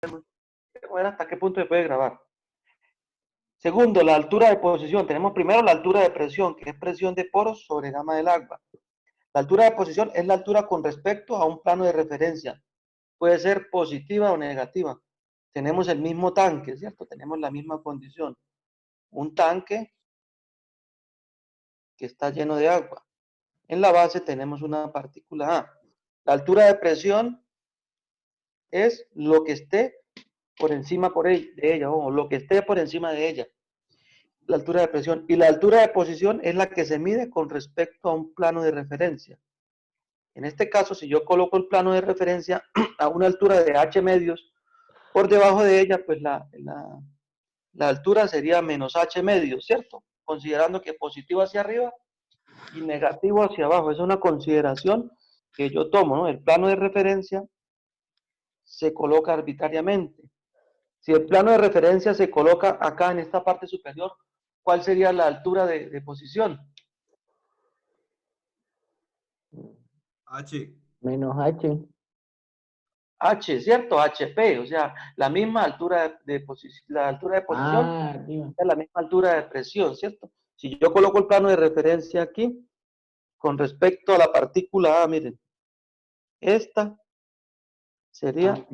ver hasta qué punto se puede grabar. Segundo, la altura de posición. Tenemos primero la altura de presión, que es presión de poros sobre gama del agua. La altura de posición es la altura con respecto a un plano de referencia. Puede ser positiva o negativa. Tenemos el mismo tanque, ¿cierto? Tenemos la misma condición. Un tanque que está lleno de agua. En la base tenemos una partícula A. La altura de presión es lo que esté por encima de ella, o lo que esté por encima de ella. La altura de presión. Y la altura de posición es la que se mide con respecto a un plano de referencia. En este caso, si yo coloco el plano de referencia a una altura de H medios, por debajo de ella, pues la altura sería menos H medios, ¿cierto? Considerando que positivo hacia arriba y negativo hacia abajo. Es una consideración que yo tomo, ¿no? El plano de referencia se coloca arbitrariamente. Si el plano de referencia se coloca acá en esta parte superior, ¿cuál sería la altura de posición? H. Menos H. H, ¿cierto? HP, o sea, la misma altura de posición, la altura de posición es la misma altura de presión, ¿cierto? Si yo coloco el plano de referencia aquí, con respecto a la partícula A, miren, esta sería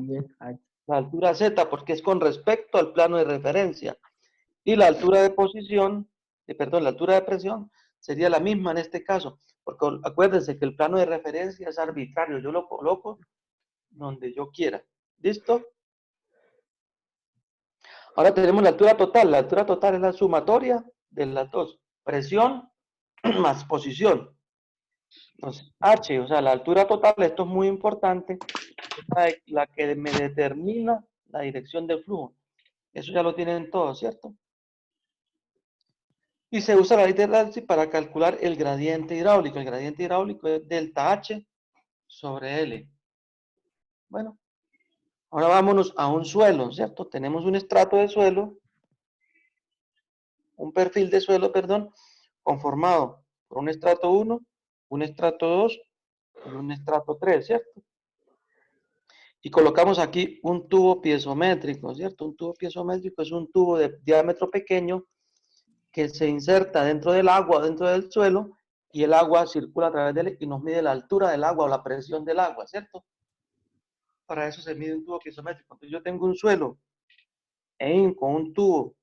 la altura Z, porque es con respecto al plano de referencia. Y la altura de posición, perdón, la altura de presión sería la misma en este caso, porque acuérdense que el plano de referencia es arbitrario, yo lo coloco donde yo quiera. ¿Listo? Ahora tenemos la altura total. La altura total es la sumatoria de las dos. Presión más posición. Entonces, H, o sea, la altura total, esto es muy importante, es la que me determina la dirección del flujo. Eso ya lo tienen todos, ¿cierto? Y se usa la ley de Ransky para calcular el gradiente hidráulico. El gradiente hidráulico es delta H sobre L. Bueno, ahora vámonos a un suelo, ¿cierto? Tenemos un estrato de suelo, un perfil de suelo, perdón, conformado por un estrato 1, un estrato 2 y un estrato 3, ¿cierto? Y colocamos aquí un tubo piezométrico, ¿cierto? Un tubo piezométrico es un tubo de diámetro pequeño que se inserta dentro del agua, dentro del suelo, y el agua circula a través de él y nos mide la altura del agua o la presión del agua, ¿cierto? Para eso se mide un tubo piezométrico. Entonces yo tengo un suelo con un tubo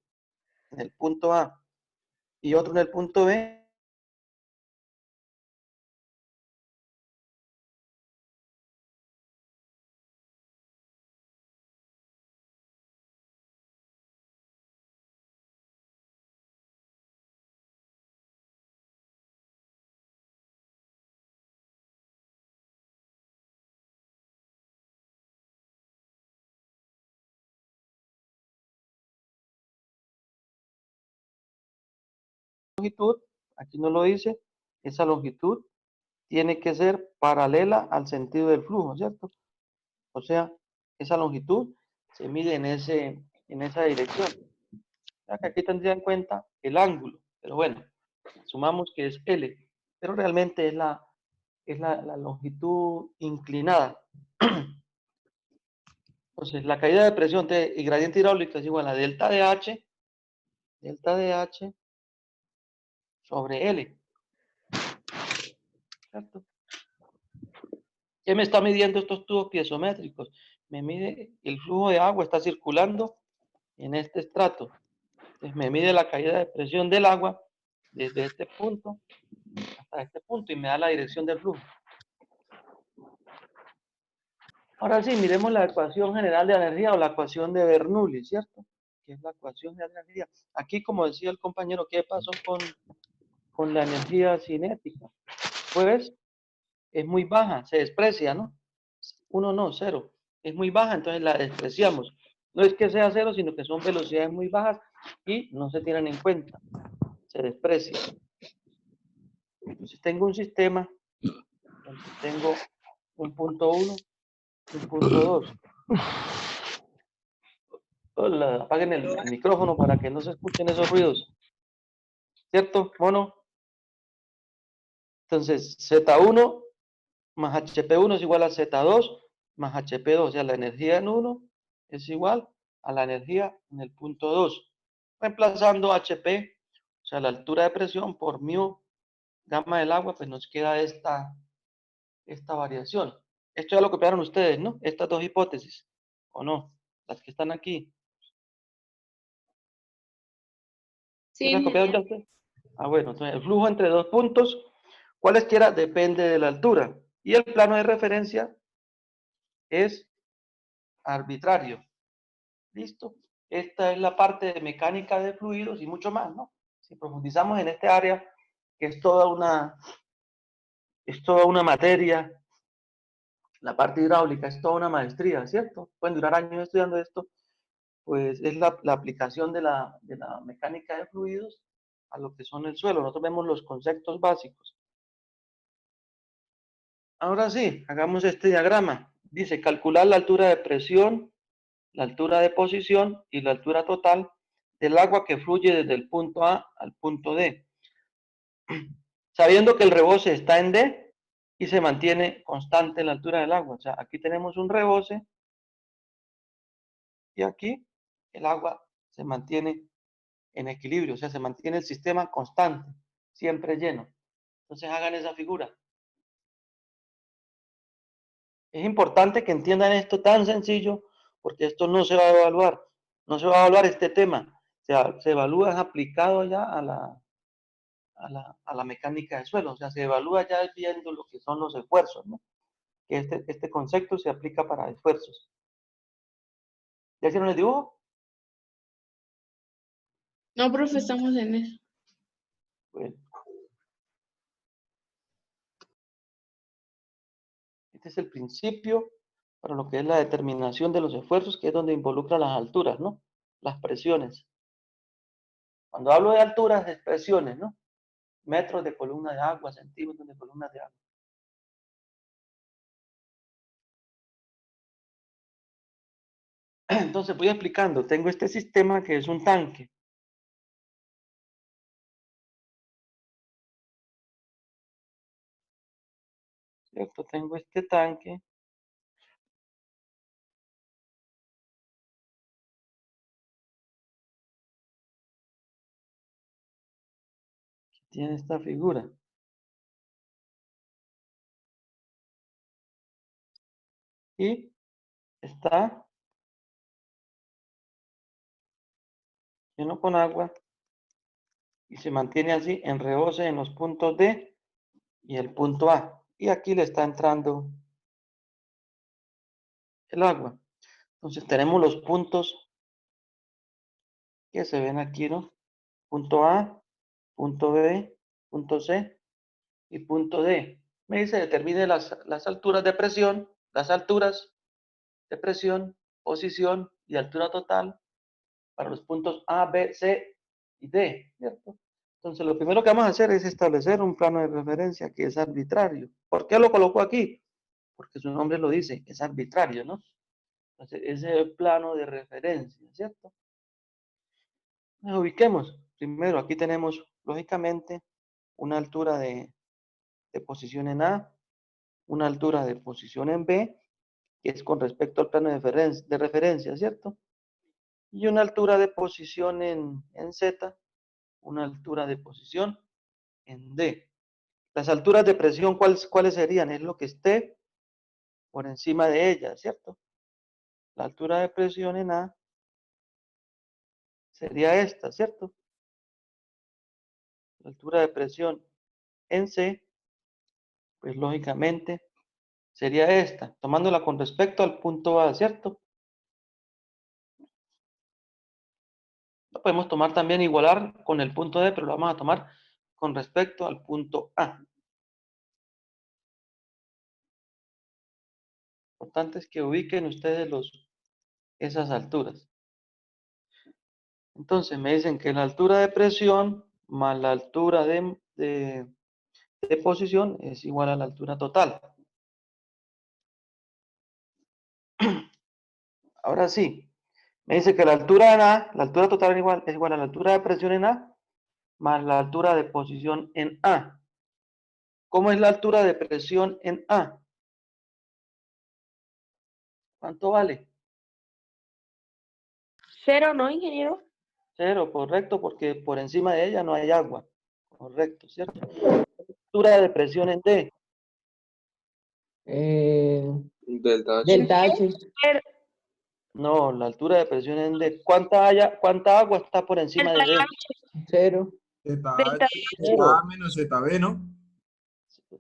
en el punto A y otro en el punto B. Longitud, aquí no lo dice, esa longitud tiene que ser paralela al sentido del flujo, ¿cierto? O sea, esa longitud se mide en esa dirección. Ya que aquí tendría en cuenta el ángulo, pero bueno, sumamos que es L, pero realmente es la longitud inclinada. Entonces, la caída de presión y gradiente hidráulico es igual a delta de H sobre L, ¿cierto? ¿Qué me está midiendo estos tubos piezométricos? Me mide el flujo de agua, está circulando en este estrato. Entonces me mide la caída de presión del agua desde este punto hasta este punto y me da la dirección del flujo. Ahora sí, miremos la ecuación general de la energía o la ecuación de Bernoulli, ¿cierto? Que es la ecuación de la energía. Aquí, como decía el compañero, ¿qué pasó con la energía cinética? Pues es muy baja, se desprecia, ¿no? 1 no, 0. Es muy baja, entonces la despreciamos. No es que sea 0, sino que son velocidades muy bajas y no se tienen en cuenta. Se desprecia. Entonces tengo un sistema donde tengo un punto 1, un punto 2. Hola, apaguen el micrófono para que no se escuchen esos ruidos. ¿Cierto, mono? Entonces, Z1 más HP1 es igual a Z2 más HP2, o sea, la energía en 1 es igual a la energía en el punto 2, reemplazando HP, o sea, la altura de presión por mu gamma del agua, pues nos queda esta variación. Esto ya lo copiaron ustedes, ¿no? Estas dos hipótesis, ¿o no? Las que están aquí. Sí, ¿Sí las copiaron ya ingeniero. ustedes? Ah, bueno, entonces el flujo entre dos puntos, cualesquiera, depende de la altura. Y el plano de referencia es arbitrario. ¿Listo? Esta es la parte de mecánica de fluidos y mucho más, ¿no? Si profundizamos en este área, que es toda una materia, la parte hidráulica es toda una maestría, ¿cierto? Pueden durar años estudiando esto, pues es la aplicación de la mecánica de fluidos a lo que son el suelo. Nosotros vemos los conceptos básicos. Ahora sí, hagamos este diagrama. Dice, calcular la altura de presión, la altura de posición y la altura total del agua que fluye desde el punto A al punto D, sabiendo que el rebose está en D y se mantiene constante la altura del agua. O sea, aquí tenemos un rebose y aquí el agua se mantiene en equilibrio, o sea, se mantiene el sistema constante, siempre lleno. Entonces hagan esa figura. Es importante que entiendan esto tan sencillo, porque esto no se va a evaluar, no se va a evaluar este tema, se evalúa aplicado ya a la mecánica de suelo, o sea, se evalúa ya viendo lo que son los esfuerzos, ¿no? Que este concepto se aplica para esfuerzos. ¿Ya hicieron el dibujo? No, profe, estamos en eso. Bueno, este es el principio para lo que es la determinación de los esfuerzos, que es donde involucra las alturas, ¿no? Las presiones. Cuando hablo de alturas, es presiones, ¿no? Metros de columna de agua, centímetros de columna de agua. Entonces voy explicando. Tengo este sistema que es un tanque. ¿Cierto? Tengo este tanque. Que tiene esta figura. Y está lleno con agua y se mantiene así en rebose en los puntos D y el punto A. Y aquí le está entrando el agua. Entonces tenemos los puntos que se ven aquí, ¿no? Punto A, punto B, punto C y punto D. Me dice determine las alturas de presión, las alturas de presión, posición y altura total para los puntos A, B, C y D, ¿cierto? Entonces, lo primero que vamos a hacer es establecer un plano de referencia que es arbitrario. ¿Por qué lo colocó aquí? Porque su nombre lo dice, es arbitrario, ¿no? Entonces, ese es el plano de referencia, ¿cierto? Nos ubiquemos. Primero, aquí tenemos, lógicamente, una altura de posición en A, una altura de posición en B, que es con respecto al plano de referencia, ¿cierto? Y una altura de posición en Z, una altura de posición en D. Las alturas de presión, ¿cuáles serían? Es lo que esté por encima de ella, ¿cierto? La altura de presión en A sería esta, ¿cierto? La altura de presión en C, pues lógicamente sería esta, tomándola con respecto al punto A, ¿cierto? Lo podemos tomar también igualar con el punto D, pero lo vamos a tomar con respecto al punto A. Lo importante es que ubiquen ustedes esas alturas. Entonces me dicen que la altura de presión más la altura de posición es igual a la altura total. Ahora sí, me dice que la altura en A, la altura total es igual a la altura de presión en A más la altura de posición en A. ¿Cómo es la altura de presión en A? ¿Cuánto vale? Cero, ¿no, ingeniero? 0, correcto, porque por encima de ella no hay agua. Correcto, ¿cierto? Altura de presión en D. Delta H. Delta H. Cero. No, la altura de presión en D. ¿Cuánta agua está por encima de D? 0. Zeta Delta H es Cero. A menos zeta B, ¿no?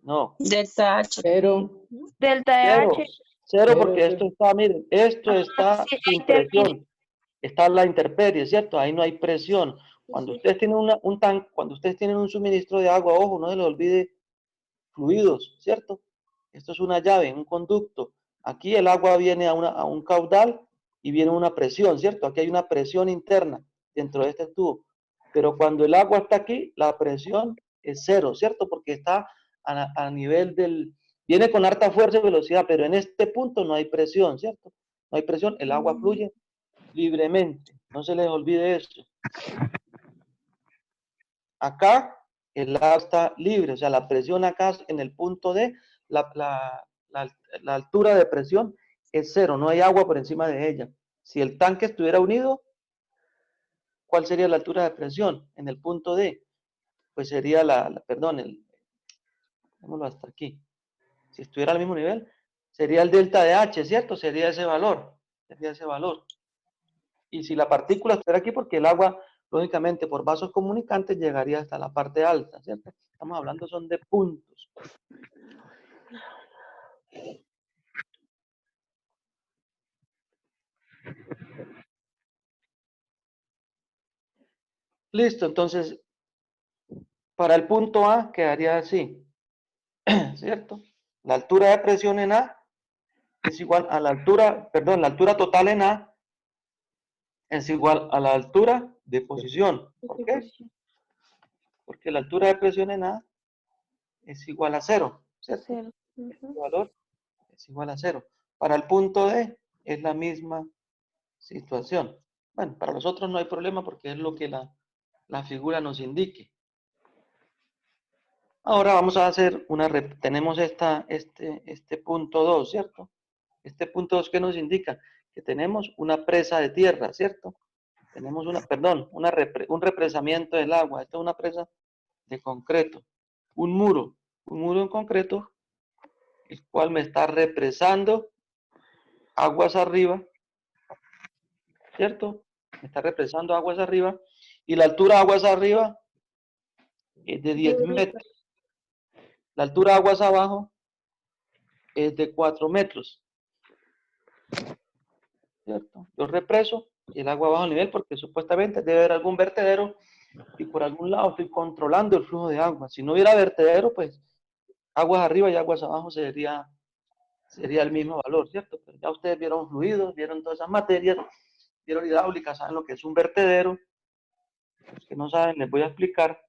No, Delta H. 0. delta de 0. H. 0 Cero, porque cero. esto está, miren, esto está sí, sin ahí termina. presión. Está la intemperie, ¿cierto? Ahí no hay presión. Cuando ustedes tienen un tanque, cuando ustedes tienen un suministro de agua, ojo, no se les olvide fluidos, ¿cierto? Esto es una llave, un conducto. Aquí el agua viene a un caudal y viene una presión, ¿cierto? Aquí hay una presión interna dentro de este tubo. Pero cuando el agua está aquí, la presión es 0, ¿cierto? Porque está a nivel del... Viene con harta fuerza y velocidad, pero en este punto no hay presión, ¿cierto? No hay presión, el agua fluye libremente. No se les olvide eso. Acá el agua está libre, o sea, la presión acá en el punto D, la altura de presión es 0, no hay agua por encima de ella. Si el tanque estuviera unido, ¿cuál sería la altura de presión en el punto D? Pues sería démoslo hasta aquí. Si estuviera al mismo nivel, sería el delta de H, ¿cierto? Sería ese valor, Y si la partícula estuviera aquí, porque el agua, lógicamente, por vasos comunicantes llegaría hasta la parte alta, ¿cierto? Estamos hablando son de puntos. Listo, entonces, para el punto A quedaría así, ¿cierto? La altura de presión en A es igual a la altura, perdón, la altura total en A es igual a la altura de posición. ¿Por qué? Porque la altura de presión en A es igual a 0, ¿cierto? Cero. Este valor es igual a 0. Para el punto D es la misma situación. Bueno, para los otros no hay problema porque es lo que la figura nos indique. Ahora vamos a hacer tenemos este punto 2, ¿cierto? Este punto 2 que nos indica que tenemos una presa de tierra, ¿cierto? Tenemos un represamiento del agua. Esta es una presa de concreto. Un muro en concreto, el cual me está represando aguas arriba, ¿cierto? Me está represando aguas arriba y la altura de aguas arriba es de 10 metros. La altura de aguas abajo es de 4 metros, ¿cierto? Yo represo y el agua bajo nivel porque supuestamente debe haber algún vertedero y por algún lado estoy controlando el flujo de agua. Si no hubiera vertedero, pues aguas arriba y aguas abajo sería el mismo valor, ¿cierto? Pero ya ustedes vieron fluidos, vieron todas esas materias, vieron hidráulica, saben lo que es un vertedero. Los que no saben, les voy a explicar.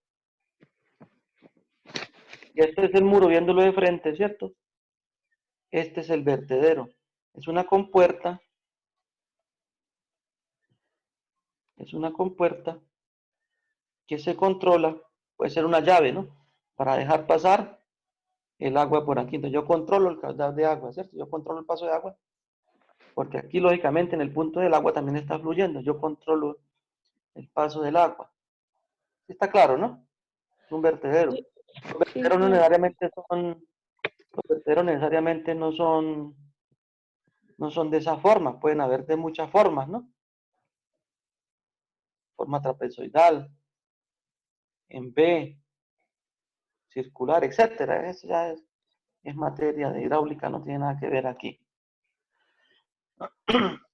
Y este es el muro viéndolo de frente, ¿cierto? Este es el vertedero. Es una compuerta. Es una compuerta que se controla, puede ser una llave, ¿no? Para dejar pasar el agua por aquí. Entonces yo controlo el caudal de agua, ¿cierto? Yo controlo el paso de agua, porque aquí lógicamente en el punto del agua también está fluyendo. Yo controlo el paso del agua. Está claro, ¿no? Es un vertedero. Los vertederos no necesariamente no son de esa forma, pueden haber de muchas formas, ¿no? Forma trapezoidal, en B, circular, etcétera. Eso ya es materia de hidráulica, no tiene nada que ver aquí.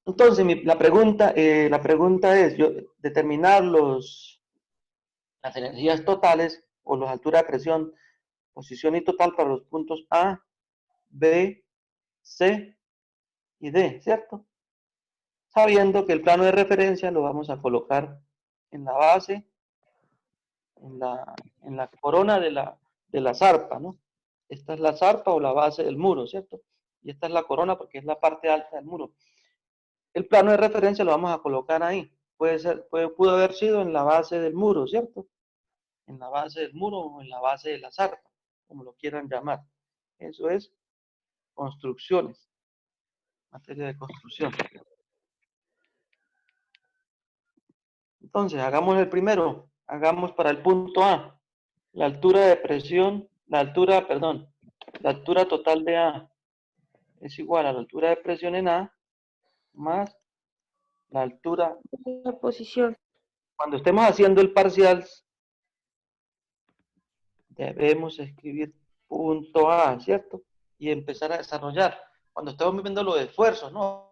Entonces, la pregunta es, determinar las energías totales o las alturas de presión, posición y total para los puntos A, B, C y D, ¿cierto? Sabiendo que el plano de referencia lo vamos a colocar en la base, en la corona de la zarpa, ¿no? Esta es la zarpa o la base del muro, ¿cierto? Y esta es la corona porque es la parte alta del muro. El plano de referencia lo vamos a colocar ahí. Pudo haber sido en la base del muro, ¿cierto? En la base del muro o en la base de la zarpa, como lo quieran llamar. Eso es construcciones, materia de construcción. Entonces, hagamos el primero. Hagamos para el punto A. La altura de presión, la altura total de A es igual a la altura de presión en A más la altura. La posición. Cuando estemos haciendo el parcial, debemos escribir punto A, ¿cierto? Y empezar a desarrollar. Cuando estemos viendo los esfuerzos, ¿no?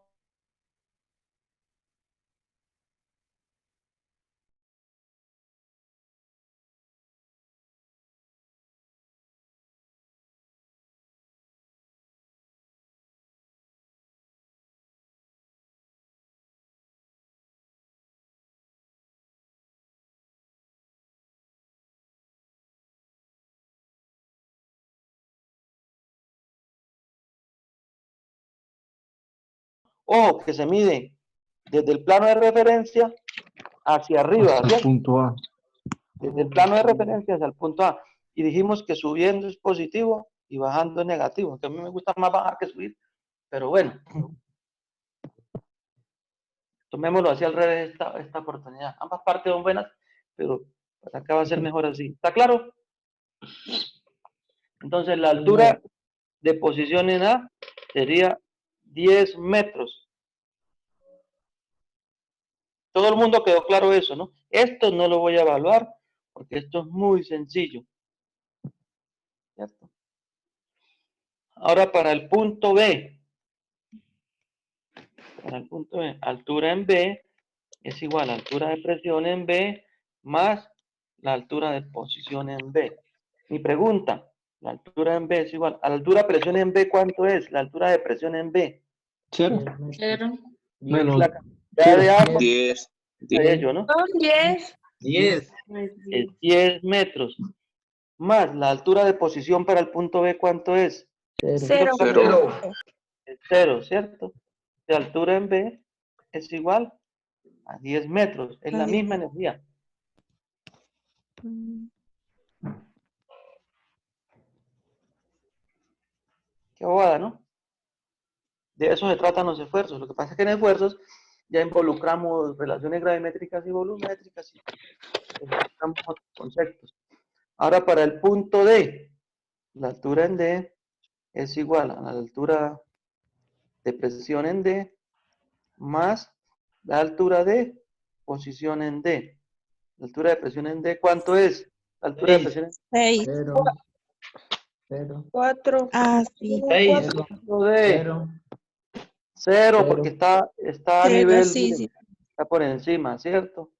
Ojo, que se mide desde el plano de referencia hacia arriba, Hasta el ¿cierto? punto A. Desde el plano de referencia hacia el punto A. Y dijimos que subiendo es positivo y bajando es negativo. Que a mí me gusta más bajar que subir, pero bueno. Tomémoslo así al revés esta oportunidad. Ambas partes son buenas, pero para acá va a ser mejor así. ¿Está claro? Entonces la altura de posición en A sería 10 metros. Todo el mundo quedó claro eso, ¿no? Esto no lo voy a evaluar porque esto es muy sencillo. ¿Cierto? Ahora para el punto B. Para el punto B, altura en B es igual a altura de presión en B más la altura de posición en B. Mi pregunta, la altura en B es igual a la altura de presión en B, ¿cuánto es? La altura de presión en B. 0. 0. Menos La cantidad de agua 10. de ello, ¿no? Son 10. 10. Es 10 metros. Más la altura de posición para el punto B, ¿cuánto es? 0. 0. Es 0, ¿cierto? De altura en B es igual a 10 metros. Es la misma energía. Qué bobada, ¿no? De eso se tratan los esfuerzos. Lo que pasa es que en esfuerzos ya involucramos relaciones gravimétricas y volumétricas y involucramos otros conceptos. Ahora para el punto D, la altura en D es igual a la altura de presión en D más la altura de posición en D. La altura de presión en D, ¿cuánto es? La altura de presión en 6. 0. 4. Ah, sí. 4D. 0 porque está a 0, nivel, sí, miren, sí. está por encima, ¿cierto?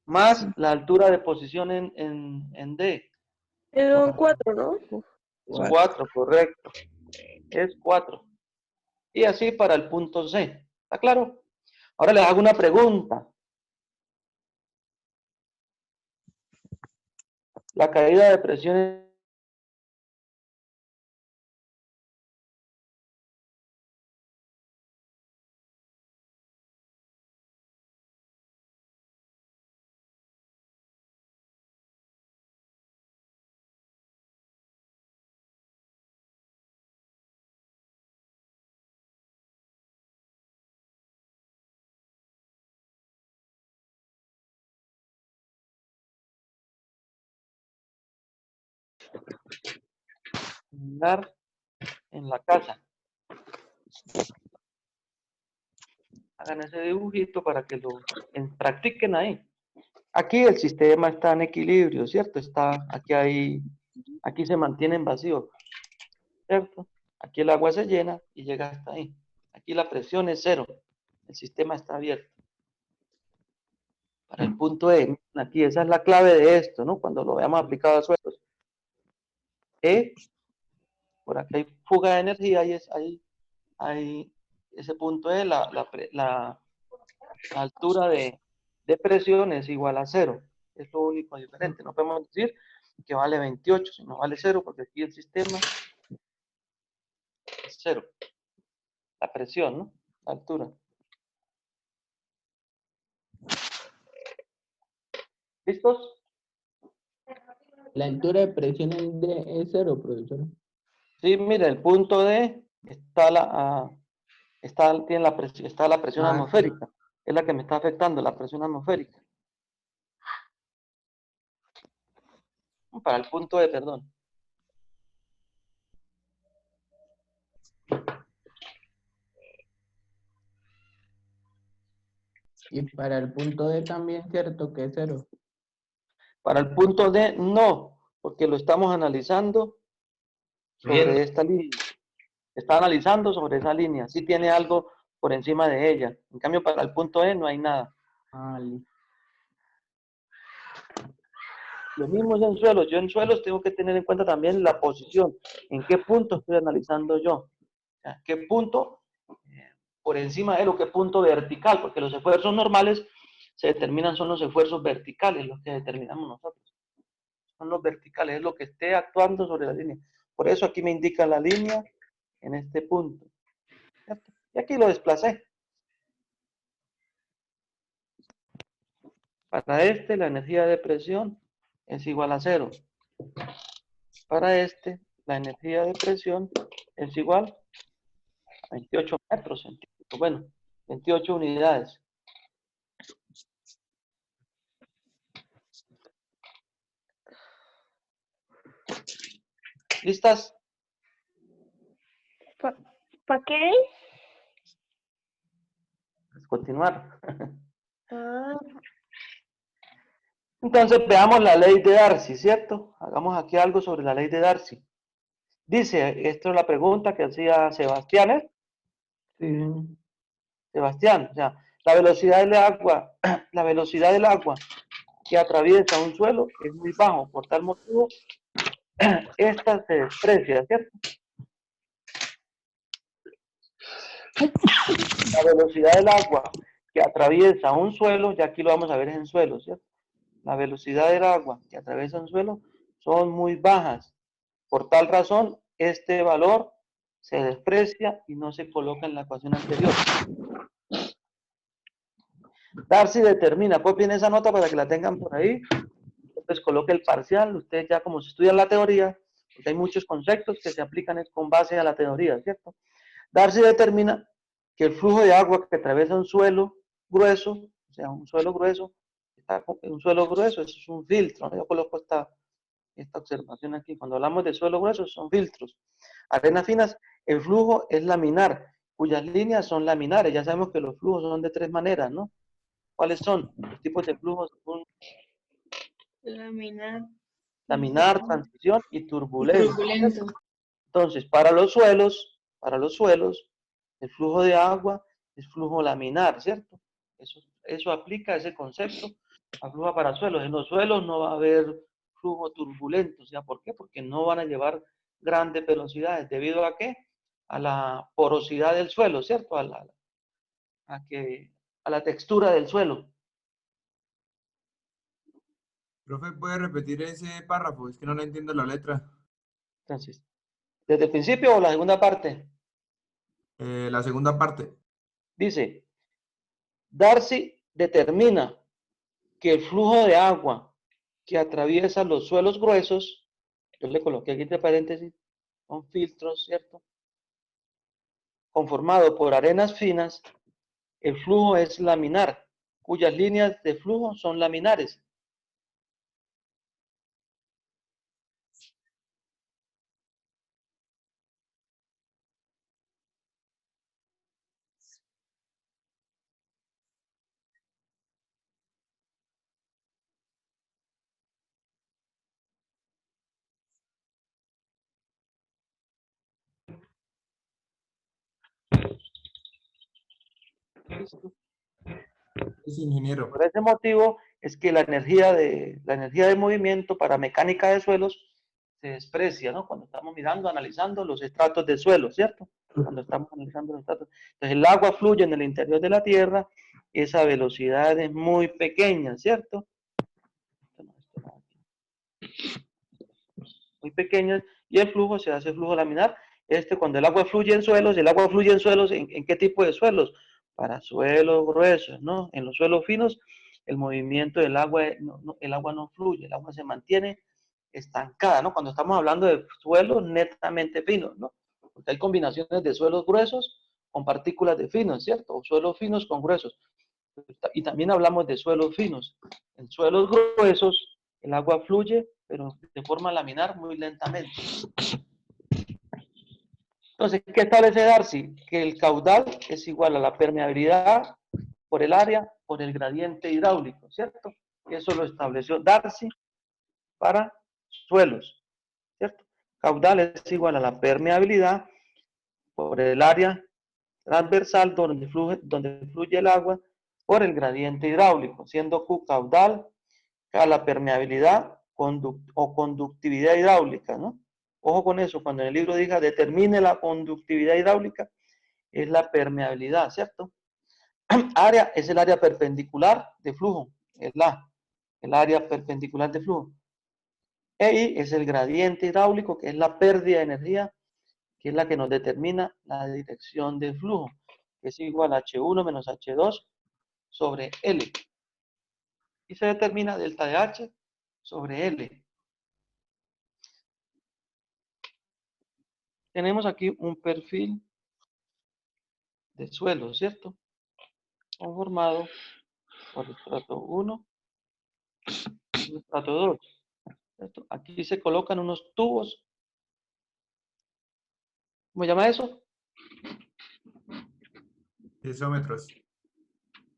Más la altura de posición en D. Son 4, ¿no? 4, correcto. Es 4. Y así para el punto C. ¿Está claro? Ahora les hago una pregunta. La caída de presión en la casa. Hagan ese dibujito para que lo practiquen ahí. Aquí el sistema está en equilibrio, ¿cierto? Aquí se mantiene en vacío, ¿cierto? Aquí el agua se llena y llega hasta ahí. Aquí la presión es 0. El sistema está abierto. Para el punto E, aquí esa es la clave de esto, ¿no? Cuando lo veamos aplicado a suelos. Por aquí hay fuga de energía y hay ese punto E, la altura de presión es igual a 0. Es lo único diferente. No podemos decir que vale 28, sino vale 0, porque aquí el sistema es 0. La presión, ¿no? La altura. ¿Listos? La altura de presión es 0, profesor. Sí, mira, el punto D está está la presión Ah, atmosférica. Es la que me está afectando, la presión atmosférica. Para el punto E, perdón. Y para el punto D también, ¿cierto? Que es 0. Para el punto D, no, porque lo estamos analizando sobre esta línea. Está analizando sobre esa línea. Sí tiene algo por encima de ella. En cambio, para el punto E no hay nada. Ah, listo. Lo mismo es en suelos. Yo en suelos tengo que tener en cuenta también la posición. ¿En qué punto estoy analizando yo? O sea, ¿qué punto por encima de lo que punto vertical? Porque los esfuerzos normales se determinan, son los esfuerzos verticales, los que determinamos nosotros. Son los verticales, es lo que esté actuando sobre la línea. Por eso aquí me indica la línea en este punto. ¿Cierto? Y aquí lo desplacé. Para este, la energía de presión es igual a 0. Para este, la energía de presión es igual a 28 metros centímetros. Bueno, 28 unidades. ¿Listas? ¿Para qué? Pues continuar. Ah, Entonces veamos la ley de Darcy, ¿cierto? Hagamos aquí algo sobre la ley de Darcy. Dice, esto es la pregunta que hacía Sebastián, ¿eh? Sí. Sebastián, o sea, la velocidad del agua, la velocidad del agua que atraviesa un suelo es muy bajo, por tal motivo, esta se desprecia, ¿cierto? La velocidad del agua que atraviesa un suelo, ya aquí lo vamos a ver en suelo, ¿cierto? La velocidad del agua que atraviesa un suelo son muy bajas. Por tal razón, este valor se desprecia y no se coloca en la ecuación anterior. Darcy determina, copien esa nota para que la tengan por ahí. Entonces coloque el parcial, ustedes ya como se estudian la teoría, porque hay muchos conceptos que se aplican con base a la teoría, ¿cierto? Darcy determina que el flujo de agua que atraviesa un suelo grueso, o sea, un suelo grueso, un suelo grueso, eso es un filtro, ¿no? Yo coloco esta observación aquí. Cuando hablamos de suelo grueso, son filtros. Arenas finas, el flujo es laminar, cuyas líneas son laminares. Ya sabemos que los flujos son de 3 maneras, ¿no? ¿Cuáles son los tipos de flujos? Laminar. Laminar, transición y turbulencia. Turbulento. Entonces, para los suelos, el flujo de agua es flujo laminar, ¿cierto? Eso aplica ese concepto a flujo para suelos. En los suelos no va a haber flujo turbulento, o sea, ¿por qué? Porque no van a llevar grandes velocidades. ¿Debido a qué? A la porosidad del suelo, ¿cierto? A la textura del suelo. Profe, ¿puede repetir ese párrafo? Es que no le entiendo la letra. Entonces, ¿desde el principio o la segunda parte? La segunda parte. Dice, Darcy determina que el flujo de agua que atraviesa los suelos gruesos, yo le coloqué aquí entre paréntesis, son filtros, ¿cierto? Conformado por arenas finas, el flujo es laminar, cuyas líneas de flujo son laminares. ¿Listo? Es ingeniero. Por ese motivo es que la energía de movimiento para mecánica de suelos se desprecia, ¿no? Cuando estamos mirando, analizando los estratos de suelo, ¿cierto? Cuando estamos analizando los estratos. Entonces el agua fluye en el interior de la Tierra, esa velocidad es muy pequeña, ¿cierto? Muy pequeñas, y el flujo se hace flujo laminar. Cuando el agua fluye en suelos, ¿en qué tipo de suelos? Para suelos gruesos, ¿no? En los suelos finos, el movimiento del agua, el agua no fluye, el agua se mantiene estancada, ¿no? Cuando estamos hablando de suelos netamente finos, ¿no? Porque hay combinaciones de suelos gruesos con partículas de finos, ¿cierto? O suelos finos con gruesos. Y también hablamos de suelos finos. En suelos gruesos, el agua fluye pero de forma laminar muy lentamente. Entonces, ¿qué establece Darcy? Que el caudal es igual a la permeabilidad por el área por el gradiente hidráulico, ¿cierto? Eso lo estableció Darcy para suelos, ¿cierto? Caudal es igual a la permeabilidad por el área transversal donde fluye el agua por el gradiente hidráulico, siendo Q caudal a la permeabilidad o conductividad hidráulica, ¿no? Ojo con eso, cuando en el libro diga determine la conductividad hidráulica, es la permeabilidad, ¿cierto? Área es el área perpendicular de flujo, es el área perpendicular de flujo. EI es el gradiente hidráulico, que es la pérdida de energía, que es la que nos determina la dirección del flujo, que es igual a H1 menos H2 sobre L. Y se determina delta de H sobre L. Tenemos aquí un perfil de suelo, ¿cierto? Conformado por el estrato 1 y el estrato 2. ¿Cierto? Aquí se colocan unos tubos. ¿Cómo se llama eso? Piezómetros.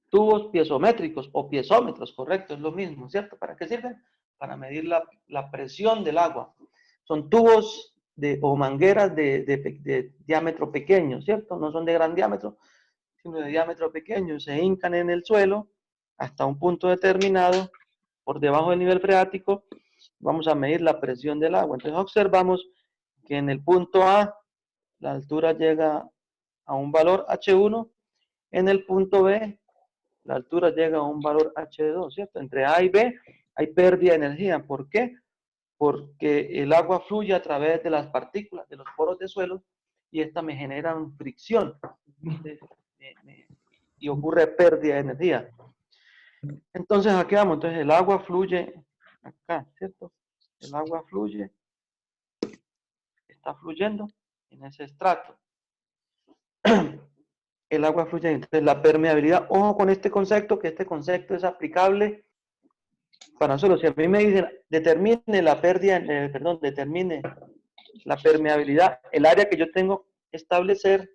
Tubos piezométricos o piezómetros, correcto, es lo mismo, ¿cierto? ¿Para qué sirven? Para medir la presión del agua. Son tubos o mangueras de diámetro pequeño, ¿cierto? No son de gran diámetro, sino de diámetro pequeño. Se hincan en el suelo hasta un punto determinado, por debajo del nivel freático, vamos a medir la presión del agua. Entonces observamos que en el punto A, la altura llega a un valor H1, en el punto B, la altura llega a un valor H2, ¿cierto? Entre A y B hay pérdida de energía. ¿Por qué? Porque el agua fluye a través de las partículas, de los poros de suelo, y estas me generan fricción. Y ocurre pérdida de energía. Entonces, aquí vamos. Entonces, el agua fluye acá, ¿cierto? El agua fluye, está fluyendo en ese estrato. El agua fluye. Entonces, la permeabilidad, ojo con este concepto, que este concepto es aplicable para suelo. Si a mí me dicen, determine la pérdida, determine la permeabilidad, el área que yo tengo que establecer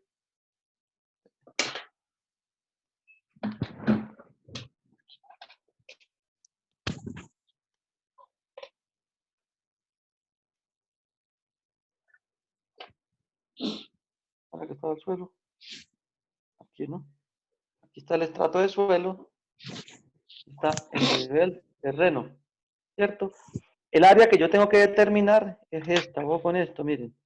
¿para qué está el suelo? Aquí, ¿no? Aquí está el estrato de suelo, está el nivel terreno, ¿cierto? El área que yo tengo que determinar es esta, ojo con esto, miren.